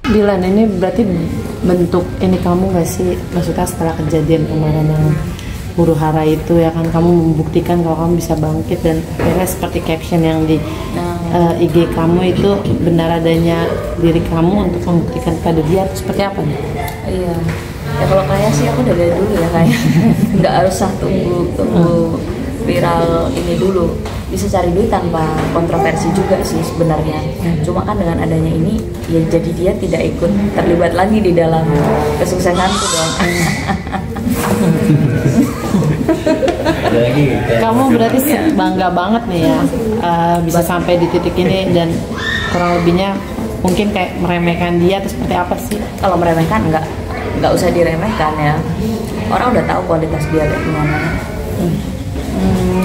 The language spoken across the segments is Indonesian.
Dilan, ini berarti bentuk ini kamu nggak sih, maksudnya setelah kejadian kemarin yang huru hara itu ya kan, kamu membuktikan kalau kamu bisa bangkit dan akhirnya seperti caption yang di IG kamu itu benar adanya diri kamu untuk membuktikan pada dia, atau seperti apa nih? Iya, ya kalau kayak sih aku dari dulu ya kayak nggak harus tunggu viral ini dulu, bisa cari duit tanpa kontroversi juga sih sebenarnya. Cuma kan dengan adanya ini ya jadi dia tidak ikut terlibat lagi di dalam kesuksesanku dong. Ada lagi Kamu berarti bangga banget nih ya, bisa sampai di titik ini, dan kurang lebihnya mungkin kayak meremehkan dia atau seperti apa sih? Kalau meremehkan nggak usah diremehkan ya, orang udah tahu kualitas dia kayak gimana.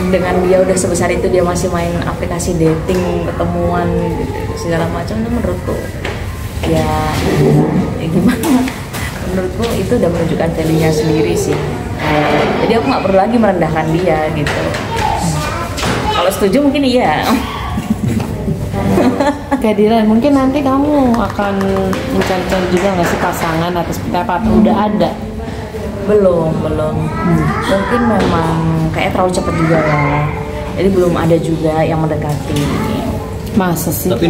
Dengan dia udah sebesar itu dia masih main aplikasi dating, ketemuan gitu, segala macam, itu menurutku ya gimana, menurutku itu udah menunjukkan value-nya sendiri sih. Jadi aku nggak perlu lagi merendahkan dia gitu. Kalau setuju mungkin iya. Kayak Dilan, mungkin nanti kamu akan mencari-cari juga nggak sih pasangan atau seperti apa, atau udah ada? Belum. Mungkin memang kayak terlalu cepat juga ya. Jadi belum ada juga yang mendekati. Masa sih? Tapi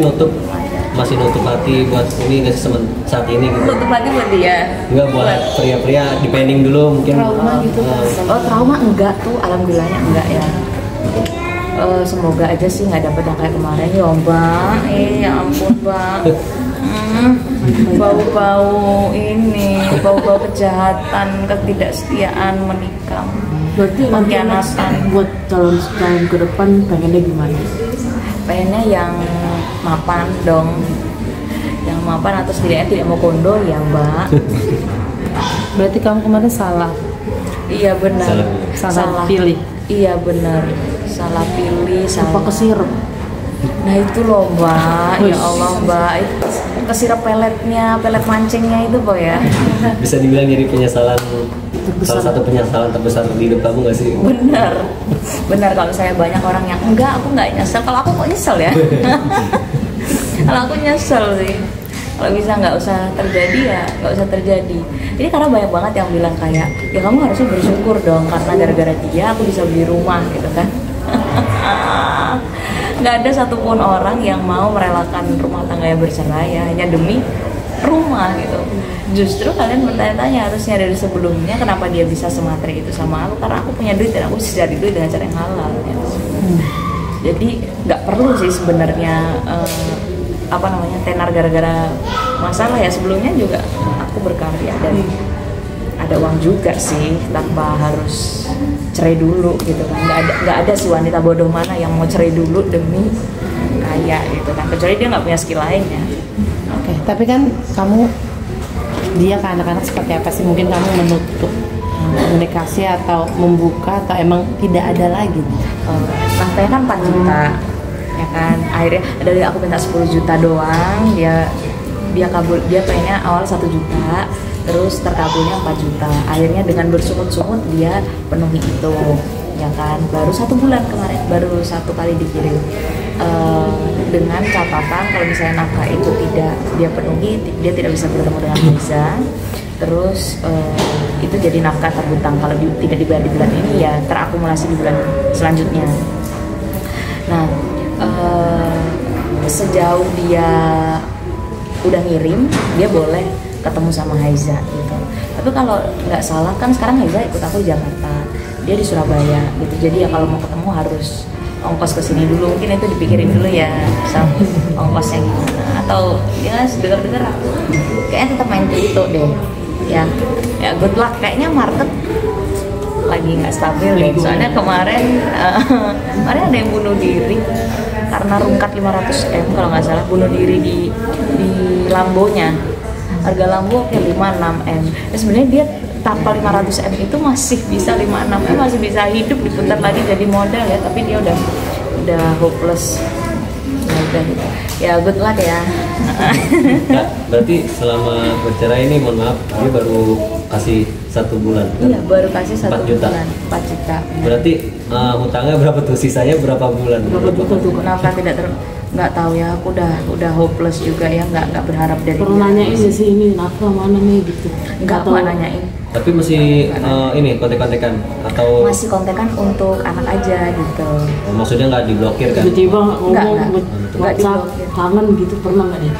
masih nutup hati buat ini nggak sih saat ini gitu? Nutup hati buat dia? Enggak, buat pria-pria depending dulu mungkin. Trauma gitu kan? Oh trauma enggak tuh, alhamdulillahnya enggak ya. Semoga aja sih nggak dapet yang kayak kemarin ya Mbak. Ya ampun Mbak. Bau-bau kejahatan, ketidaksetiaan, menikam. Berarti pengkhianatan. Buat calon ke depan pengennya gimana? Pengennya yang mapan dong, yang mapan atau setidaknya tidak mau kondo ya Mbak. Berarti kamu kemarin salah. Iya benar. Salah pilih. Iya benar. Salah pilih. Apa kesirep? Nah itu loh Mbak, ya Allah Mbak, itu kesirap pelet mancingnya itu Mbak ya. Bisa dibilang jadi penyesalan, salah satu penyesalan terbesar di hidup kamu nggak sih? Benar kalau saya banyak orang yang enggak, aku nggak nyesel. Kalau aku kok nyesel ya? Kalau aku nyesel sih. Kalau bisa nggak usah terjadi ya nggak usah terjadi. Ini karena banyak banget yang bilang kayak, ya kamu harusnya bersyukur dong karena gara-gara dia aku bisa beli rumah gitu kan. Nggak ada satupun orang yang mau merelakan rumah tangganya bercerai ya, hanya demi rumah gitu. Justru kalian bertanya-tanya harusnya dari sebelumnya kenapa dia bisa semateri itu sama aku, karena aku punya duit dan aku bisa cari duit dengan cara yang halal ya. Jadi nggak perlu sih sebenarnya tenar gara-gara masalah ya. Sebelumnya juga aku berkarya dan ada uang juga sih tanpa harus cerai dulu gitu kan. Nggak ada sih wanita bodoh mana yang mau cerai dulu demi kaya gitu kan, kecuali dia nggak punya skill lain ya. Oke, tapi kan dia ke anak-anak seperti apa sih? Mungkin kamu menutup komunikasi atau membuka, atau emang tidak ada lagi? Naftanya kan 4 juta ya kan, akhirnya dari aku minta 10 juta doang, dia kabul, dia pengennya awal 1 juta, terus terkabulnya 4 juta. Akhirnya dengan bersungut-sungut dia penuhi itu ya kan. Baru 1 bulan kemarin, baru 1 kali dikirim dengan catatan kalau misalnya nafkah itu tidak dia penuhi, dia tidak bisa bertemu dengan Liza. Terus itu jadi nafkah terbutang, kalau tidak dibayar di bulan ini ya terakumulasi di bulan selanjutnya. Nah sejauh dia udah ngirim, dia boleh ketemu sama Haiza gitu. Tapi kalau nggak salah kan sekarang Haiza ikut aku di Jakarta, dia di Surabaya gitu. Jadi ya kalau mau ketemu harus ongkos ke sini dulu. Mungkin itu dipikirin dulu ya, sama ongkosnya gimana. Atau ya dengar-dengar kayaknya tetap main kripto deh. Ya good luck. Kayaknya market lagi nggak stabil deh. Soalnya kemarin ada yang bunuh diri karena rungkat 500 M kalau nggak salah, bunuh diri di Lambonya. Harga Lambo kayak 5-6 M. Ya sebenarnya dia tanpa 500 M itu masih bisa 5-6 M, masih bisa hidup, diputar lagi jadi modal ya. Tapi dia udah hopeless. Ya udah gitu. Ya good luck ya. Kak, berarti selama bercerai ini, mohon maaf, dia baru kasih 1 bulan? Iya, baru kasih 1 bulan, 4 juta. Berarti hutangnya berapa tuh? Sisanya berapa bulan? Berapa bulan tuh? Nafkah tidak nggak tahu ya, aku udah hopeless juga ya, nggak berharap dari Pernah dia. nanyain nggak sih ini nafkah mana nih gitu? Nggak, Atau nggak nanyain. Tapi masih ini kontek-kontekan atau Masih kontekan untuk anak aja gitu. maksudnya nggak diblokir kan? tiba-tiba Nggak, ngomong nggak. Nggak WhatsApp diblokir. kangen gitu pernah nggak deh?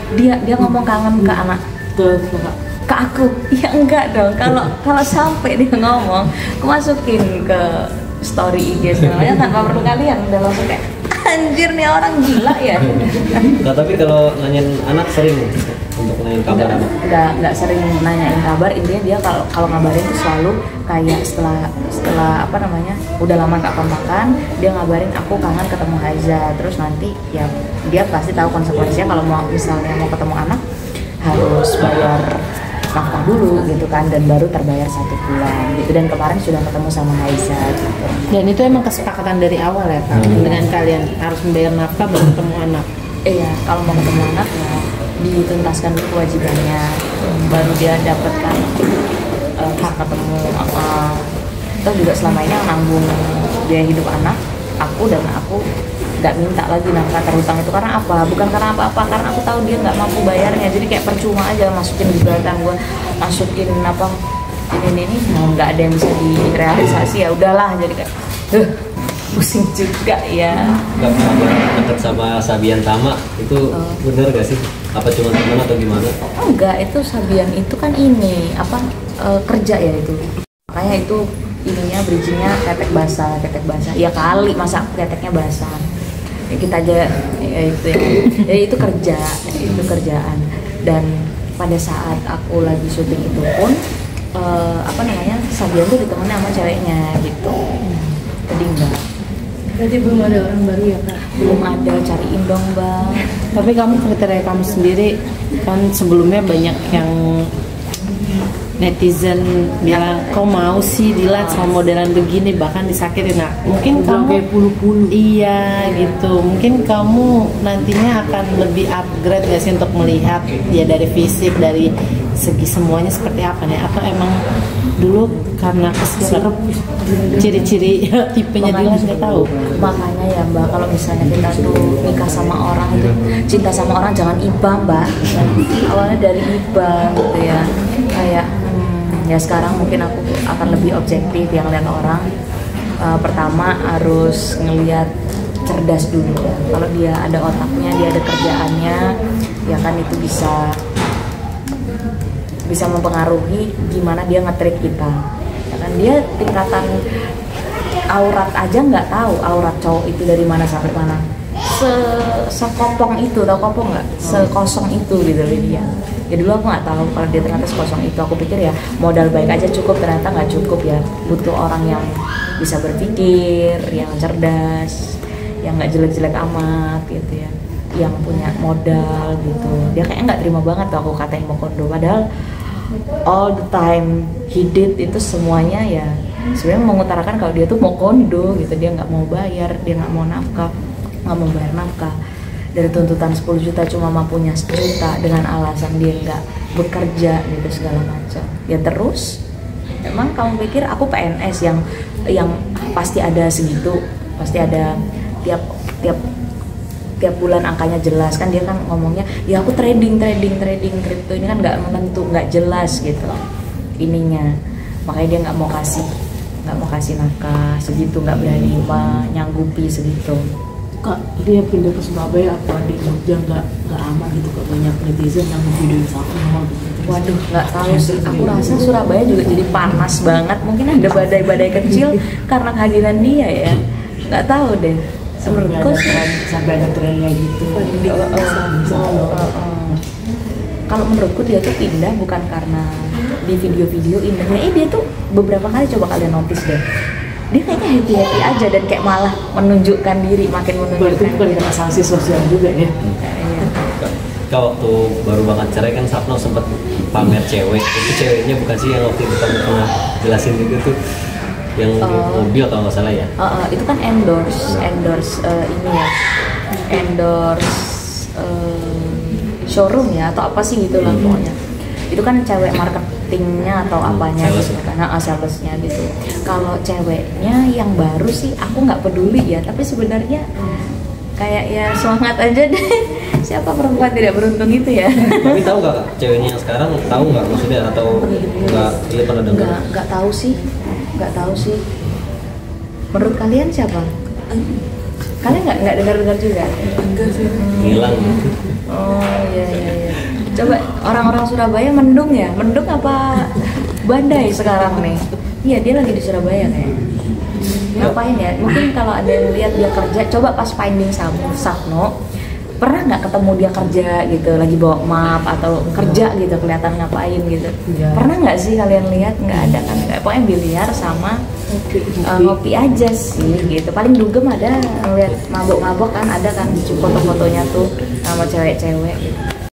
Dia ngomong kangen ke anak, Ke kakak. ke aku. Ya enggak dong, kalau sampai dia ngomong, aku masukin ke story IG semuanya tanpa perlu kalian, udah langsung kayak anjir nih orang gila ya. Nah, tapi kalau nanyain anak sering untuk nanyain kabar anak. Nggak sering nanyain kabar. Intinya dia kalau ngabarin tuh selalu kayak setelah apa namanya, udah lama nggak kontakan, dia ngabarin aku kangen ketemu Haiza. Terus nanti ya dia pasti tahu konsekuensinya kalau misalnya mau ketemu anak harus bayar nafkah dulu gitu kan, dan baru terbayar 1 bulan gitu. Dan kemarin sudah ketemu sama Haiza gitu. Dan itu emang kesepakatan dari awal ya Kak, dengan kalian harus membayar nafkah baru ketemu anak. Iya, kalau mau ketemu anak ya dituntaskan dulu kewajibannya, baru dia dapatkan hak ketemu. Terus juga selama ini yang nanggung biaya hidup anak aku, dan aku nggak minta lagi nafkah terhutang itu karena apa? Bukan karena apa-apa, karena aku tahu dia nggak mampu bayarnya. Jadi kayak percuma aja masukin gugatan gue, masukin apa ini mau nggak ada yang bisa direalisasi, ya udahlah. Jadi kayak pusing juga ya. Nggak pernah deket sama Sabian Tama itu bener gak sih? Apa cuma teman atau gimana? Enggak, itu Sabian itu kan ini apa kerja ya itu. Makanya itu ininya bridgingnya ketek basah. Ya kali masa keteknya basah. Ya kita aja ya itu ya. Jadi itu kerjaan. Dan pada saat aku lagi syuting itu pun apa namanya, Sabian tuh ditemani sama ceweknya gitu. Jadi enggak. Berarti belum ada orang baru ya Kak? Belum ada, cariin dong Bang. Tapi kamu kriteria kamu sendiri kan sebelumnya banyak yang netizen bilang kau mau sih dilihat sama modelan begini, bahkan disakitin. Nah mungkin Udah kamu kayak pulu-pulu. iya gitu, mungkin kamu nantinya akan lebih upgrade gak sih untuk melihat ya dari fisik, dari segi semuanya seperti apa nih? Atau emang dulu karena keserap ciri-ciri tipenya Dilan nggak tahu? Makanya ya Mbak, kalau misalnya kita tuh nikah sama orang itu, cinta sama orang jangan iba Mbak. Awalnya dari iba gitu ya. Kayak ya sekarang mungkin aku akan lebih objektif yang lihat orang. Pertama harus ngelihat cerdas dulu ya. Kalau dia ada otaknya, dia ada kerjaannya, ya kan itu bisa mempengaruhi gimana dia nge-treat kita. Ya kan dia tingkatan aurat aja nggak tahu aurat cowok itu dari mana sampai mana. Sekopong itu, tau kopong nggak? Sekosong itu gitu loh dia. Ya dulu aku nggak tahu kalau dia ternyata sekosong itu. Aku pikir ya modal baik aja cukup, ternyata nggak cukup ya. Butuh orang yang bisa berpikir, yang cerdas, yang nggak jelek-jelek amat gitu ya, yang punya modal gitu. Dia kayaknya nggak terima banget tuh aku katain mau kondo, padahal all the time he did itu semuanya ya sebenarnya mengutarakan kalau dia tuh mau kondo gitu. Dia nggak mau bayar, dia nggak mau bayar nafkah. Dari tuntutan 10 juta cuma mampunya 1 juta dengan alasan dia nggak bekerja gitu segala macam. Ya terus emang kamu pikir aku PNS yang pasti ada segitu, pasti ada tiap bulan angkanya jelas kan. Dia kan ngomongnya ya aku trading kripto ini kan nggak menentu, nggak jelas gitu ininya. Makanya dia nggak mau kasih nafkah segitu, nggak berani nyanggupi segitu. Kak, dia pindah ke Surabaya apa di Jogja nggak aman gitu, kak? Banyak netizen yang videoin sama gitu. Waduh, nggak tahu sih. Aku rasa Surabaya juga jadi panas banget. Mungkin ada badai-badai kecil karena kehadiran dia ya. Nggak tahu deh. Menurutku Sampai ada trennya gitu. Kalau menurutku dia tuh pindah bukan karena di video-video ini. Dia tuh beberapa kali, coba kalian notice deh, dia kayaknya happy aja dan kayak malah menunjukkan diri, makin menunjukkan Berarti bukan diri. kena sanksi sosial juga ya? Iya. Kak, waktu baru banget cerai kan Sapno sempat pamer cewek. Itu ceweknya bukan sih yang waktu itu kamu pernah jelasin juga tuh, yang mobil kalau nggak salah ya? Itu kan endorse ini ya, showroom ya atau apa sih gitu lah pokoknya. Itu kan cewek marketingnya atau apanya sales. gitu karena salesnya gitu. Kalau ceweknya yang baru sih aku nggak peduli ya, tapi sebenarnya kayak ya semangat aja deh. Siapa perempuan tidak beruntung itu ya? Tapi tahu nggak Kak, ceweknya yang sekarang tahu nggak maksudnya atau nggak? Iya pernah dengar. Nggak tahu sih, nggak tahu sih. Menurut kalian siapa? Kalian nggak dengar juga? Enggak sih. Hilang. Oh iya iya iya. Coba orang-orang Surabaya mendung ya? Mendung apa badai sekarang nih? Iya dia lagi di Surabaya kayak. Ngapain ya? Mungkin kalau ada yang lihat dia kerja, coba pas finding Sapno, pernah nggak ketemu dia kerja gitu, lagi bawa map atau kerja gitu, kelihatan ngapain gitu? Iya. Pernah nggak sih kalian lihat? Nggak ada kan? Nggak. Pokoknya biliar sama ngopi aja sih gitu. Paling dugem ada ngeliat mabok-mabok kan, ada kan foto-fotonya tuh sama cewek-cewek gitu.